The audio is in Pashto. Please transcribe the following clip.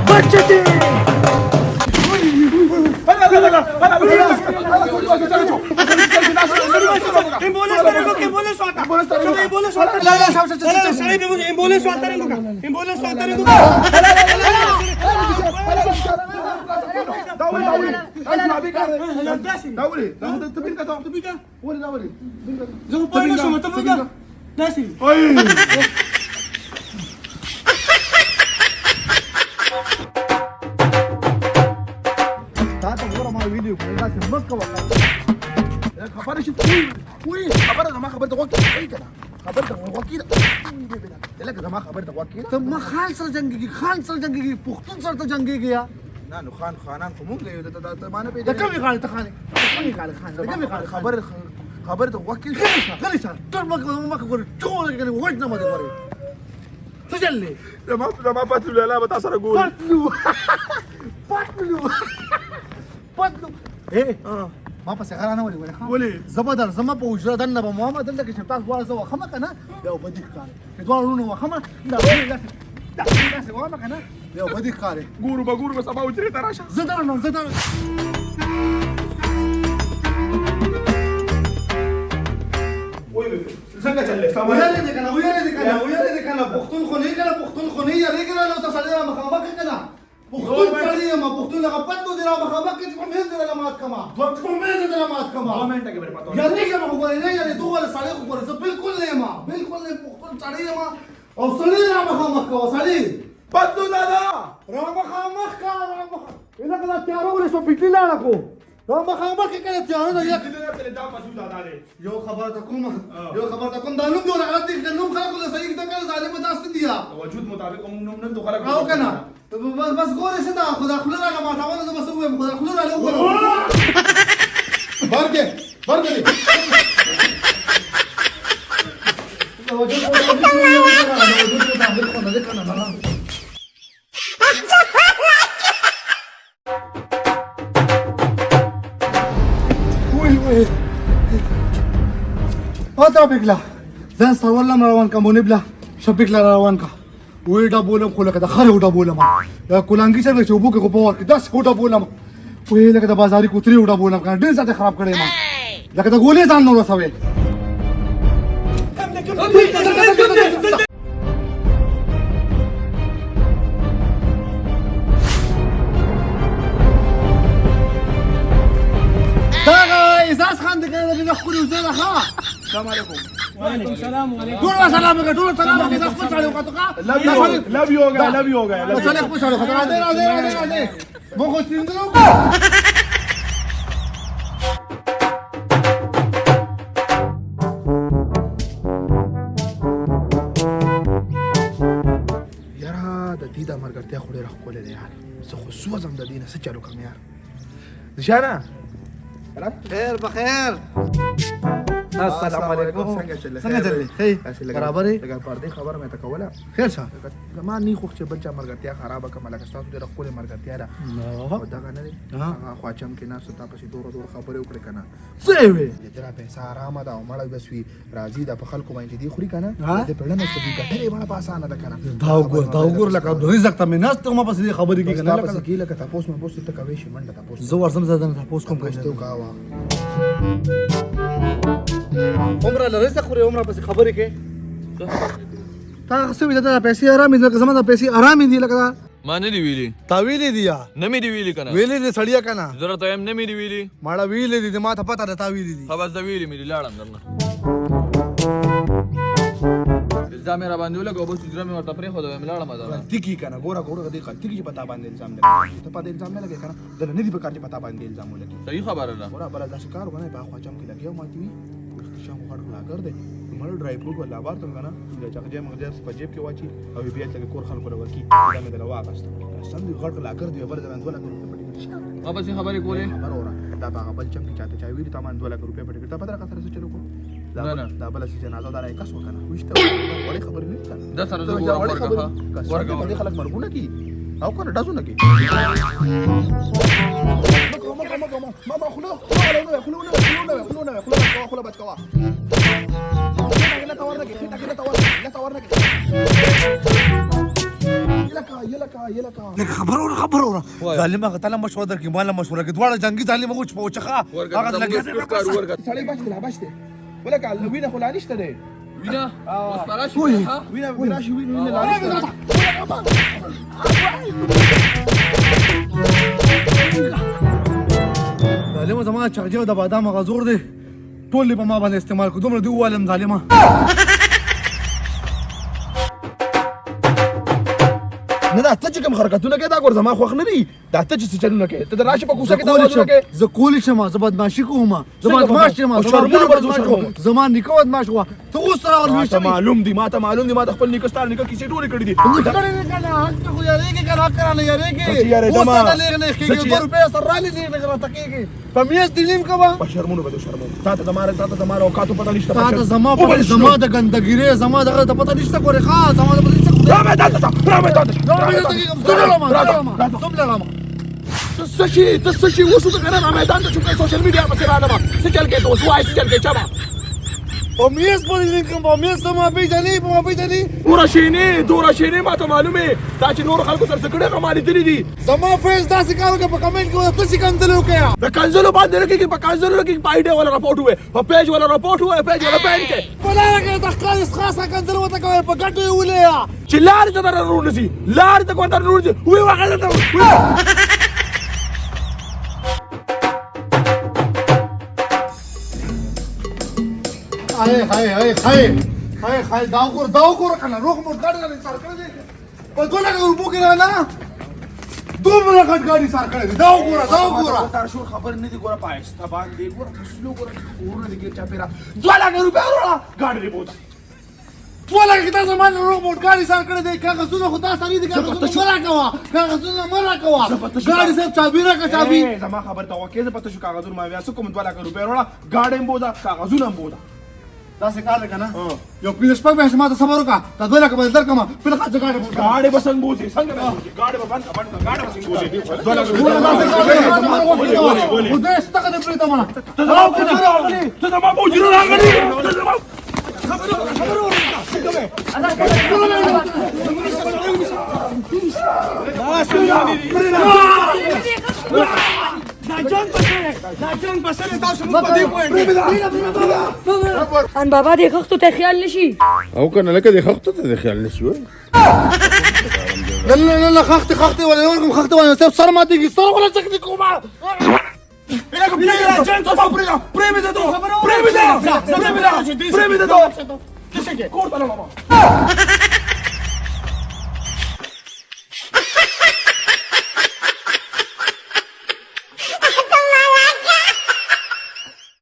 بچتي ما خان سره جنگيږي پښتون سره ته جنگيږي یا نه نو خانان خو مونږ له ته مانه د کومې خان ته خان خبر ته وکیل غلی شه ټول ما کوي ټول کې وژنه مده کوي څه چلې ما پاتلو لاله به تاسو سره ګول پاتلو ما پسې غرانه ولې زبردر زما په وجره دنه به محمد دلته کې شپږ واره زو خمه کنه یو بدی ښکار دوه ورونه وخمه دا څه وامه کنه یو بدی ښکار ګورو به سبا وجره ته راشه زدر څنګه چلې ویلې دې کنه پښتون خو نه یې کنه نو تاسو سره مخامخ کنه پښتون سړی ما پښتون هغه پټو دی را مخامخ کې په مېز دې لمات کما گورنمنٹ کې پتا یاري کوم غوړې نه یاري دوه ولا سړی خو ورسره بالکل نه پښتون سړی ما او سړی را مخامخ کا سړی پټو دادا را مخامخ کا اله کله تیارو ولې سو پټلی لاړه کو را مخامخ کې کله تیارو نه دې دا پټو دادا دې یو خبر ته کوم دا نوم جوړ غلط دي نوم خلکو له صحیح ته کله ظالم داست دیا وجود مطابق نوم نن تو خلک او کنه بس ګوره څه دا خدا خپل راغه ما تاونه زه بس وایم خدا خپل راغله برګه اوتا بگلا زن سوالم روان کا مونبلا شبکلا روان کا وېډا بولم خو لکه د خره وډا بولم دا کولانګي سره چې وبو کې په وخت 10 وډا بولم وې لکه د بازاري کوتري وډا بولم کنه ډېر ځاته خراب کړې ما لکه د ګولې ځان نو رسوي دا احساس خان دې کنه د خوري وزره ها السلام علیکم وعلیکم السلام ټول سلام دې خپل سره وکړه لو یو हो गया چلے خپل سره خطر راځي مو خو څنګه دې د مرګرتیا خو ډېره ښکلې ده یار زه خو سوځم د دې نه څه چالو کوم یار نشانه خیر بخیر السلام علیکم څنګه چلې خیر برابر لکه پردې خبر مې ته کوله خیر شه زما نه خو چې بل چا مرګرتیا خرابه کوم لکه تاسو ډېره ښکلې مرګرتیا ده او دغه نه دی هغه خواچم کې ناست تا پسې دور خبرې وکړې کنه څه وې درا پیسې آرامه ده او مړ بس وي راځي د په خلکو باندې دی خوري کنه د پړنه څه دی ګټلې باندې پاسانه ده کنه دا وګور لکه رزق ته میناست ما پسې خبرې کې کنه پسې کې لکه تاسو مې پوسټ ته کوي شي منډه تاسو زه ورسم زدن تاسو کوم پوسټ کاوه عمره لرزه خوري عمره پسې خبرې کې تا څه وې دا پیسې آرامې ده زما د پیسې آرامې دي لکه ما نه دی ویلي تا ویلې دي یا نه مې دی ویلي کنه ویلې دي سړیا کنه ضرورت هم نه مې دی ویلي ماړه ویلې دي ما ته پته ده تا ویلې دي خلاص دا ویلي مې لاړم درنه الزام را باندې ولګو بس جرم ورته پرې خو دا مې لاړم درنه تیکی کنه ګوره دې خلک چې پتا باندې الزام لګي ته پتا الزام نه لګي کنه دل نه دی په کار چې پتا باندې الزام ولګي صحیح خبره ده ګوره بل داسې کار ونه په خواچم کې لګي او ماتوي شام غړ لا کر دې مړ ډرای فروټ ولا بار ته کنه چې هغه مغزر په جیب کې واچي او بیا ته کور خلکو له ورکی دا مې دلا واغست سم دې غړ لا کر دې بل ځان دوه لک روپے پټي ما بس خبرې کولې خبر اورا دا هغه بل چم کې چاته چا ویل تمام 2 لک روپے پټي ته پتہ راځه سره چلو کو دا بل چې جنازه دار یې کس وکنه وښته وړي خبر نه کړه دا سره زه ورګه ورګه خلک مرګونه کی او کنه داسونه کی ما خلو بچوا لا تورنك لا تورنك لك خبرونه ظالمه تعال مشوره درکې مال مشوره کې دواړه جنگي ظالمه وچ پوچخه هغه لګي سړی بچته ولکه وینه خو لا نشته دی وینا اوس پراشي ها وینه راشي وینه لا نشته ظالمه زما چغجه د بادام غزور دی ټول په ما باندې استعمال کو دومره دی والم ظالمه نه دا ته چې کوم حرکتونه کوي دا ګور زما خوښ نه دي دا ته چې چلونه کوي ته راشي په کوڅه کې دا وځه کوي زه کولی شم زه بدمعشي کوم زه بدمعش یم شرمونه ورته زما نیکه بدمعش و ته اوس سره ما معلوم دي ما خپل نیکه ستاره نیکه کیسې ټولې کړې دي خو یاریږي کنه کرانه یاریږي اوس دا لګنه کېږي 2 روپیا سره را لې نه غره تکېږي په میاس دلیم کبا په شرمونو بده شرمون تا ته زماره اوقاتو پته نشته تا ته زما د ګندګيري زما دغه ته پته نشته ګورې ښا زما د پته نشته تسشي وصلت انا ميدان تشوف السوشيال ميديا بس انا ما سجل كيت وسواي سجل كيت شباب وميز بولينكم وميز ما بيجاني دورشيني ما ته معلومه دا چې نور خلکو سره سګړه کمالي دي زما فیس داسې کارو کې په کمنټ کې ته څه کنځلو کې د کنځلو باندې کې په کنځلو کې پایډه ولا رپورټ وې په پیج ولا رپورټ وې پیج ولا پین کې ولا کې د خالص خاصه کنځلو وته کوي په ګټو ولیا چې لار ته درنور نشي لار ته کوته نور دي وې واغله هاي داوګور کنه روغ مور ګاډي نه سر کړی په دوه لګ روپو کې نه دومره غټ ګاډي سر کړی داوګور تر شو خبر نه دي ګوره پایسته باندې ګوره فسلو ګوره ورونه دي چې چاپیرا 2 لک روپیا وروړه ګاډي دی بوت 2 لک کې تاسو باندې روغ مور ګاډي سر کړی دی کاغذونه خو تاسو لري دي کاغذونه مرا کوا ګاډي سره چابي را کا چابي زما خبر ته وکړه پته شو کاغذونه ما بیا څه کوم 2 لک روپیا وروړه ګاډي بودا کاغذونه بودا دا څه کار کنه یو پینځ پک به ما ته صبر وکا ته 2 لک بدل درکما په خاطر ګاډي بسنګ بوزي څنګه ګاډي بند ګاډي بسنګ بوزي 2 لک و دې ستګه دې پریته مانا ته زما بوجرو راغلی ته زما ان بابا دې خښتو ته خیال نشي او کنه لکه د خښتو ته د خیال نشي وای لا خختي ولا يوركم خختي ولا سر ما تيجي سر ولا تكني كوما Premedito!